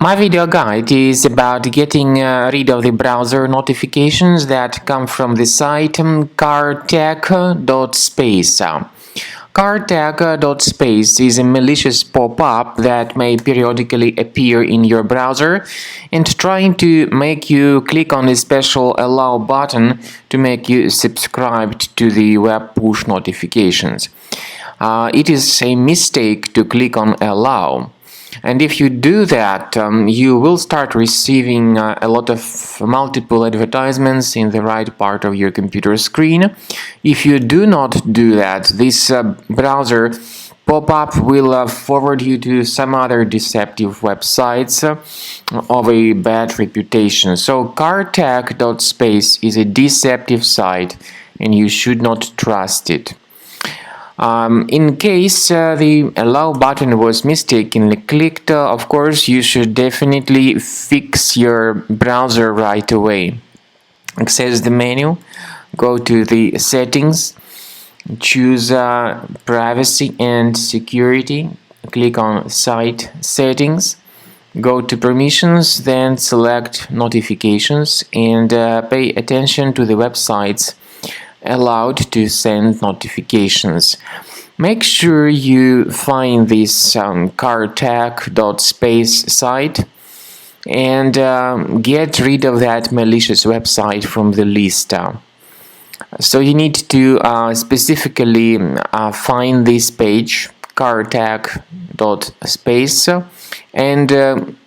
My video guide is about getting rid of the browser notifications that come from the site Cartech.space. Cartech.space is a malicious pop-up that may periodically appear in your browser and trying to make you click on the special allow button to make you subscribed to the web push notifications. It is a mistake to click on allow. And if you do that, you will start receiving a lot of multiple advertisements in the right part of your computer screen. If you do not do that, this browser pop-up will forward you to some other deceptive websites of a bad reputation. So Cartech.space is a deceptive site and you should not trust it. In case the allow button was mistakenly clicked, of course, you should definitely fix your browser right away. Access the menu, go to the settings, choose privacy and security, click on site settings, go to permissions, then select notifications and pay attention to the websites allowed to send notifications. Make sure you find this Cartech.space site and get rid of that malicious website from the list. So you need to specifically find this page, Cartech.space, and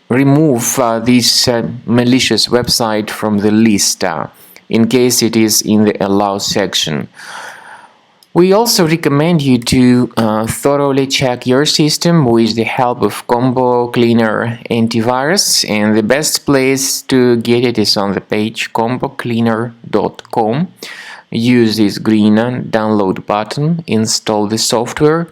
remove this malicious website from the list in case it is in the allow section. We also recommend you to thoroughly check your system with the help of Combo Cleaner antivirus, and the best place to get it is on the page combocleaner.com. Use this green download button, install the software,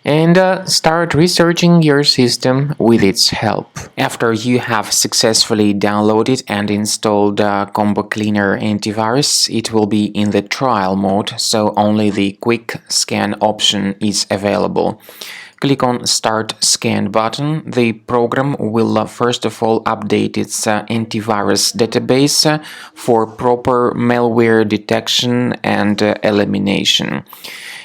and start researching your system with its help. After you have successfully downloaded and installed Combo Cleaner antivirus, it will be in the trial mode, so only the quick scan option is available. Click on Start Scan button. The program will first of all update its antivirus database for proper malware detection and elimination.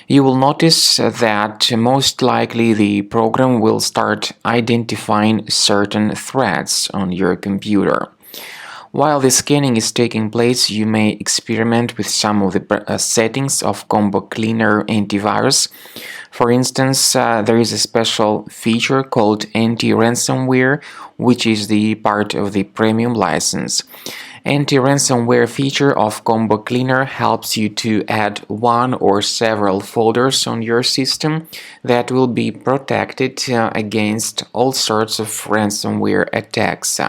You will notice that most likely the program will start identifying certain threats on your computer. While the scanning is taking place, you may experiment with some of the settings of Combo Cleaner antivirus. For instance, there is a special feature called anti-ransomware, which is the part of the premium license. Anti-ransomware feature of Combo Cleaner helps you to add one or several folders on your system that will be protected against all sorts of ransomware attacks.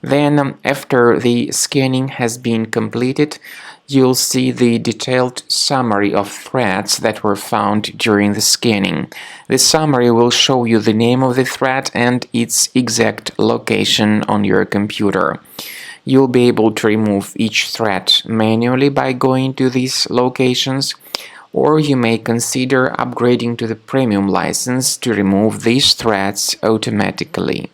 Then, after the scanning has been completed, you'll see the detailed summary of threats that were found during the scanning. The summary will show you the name of the threat and its exact location on your computer. You'll be able to remove each threat manually by going to these locations, or you may consider upgrading to the premium license to remove these threats automatically.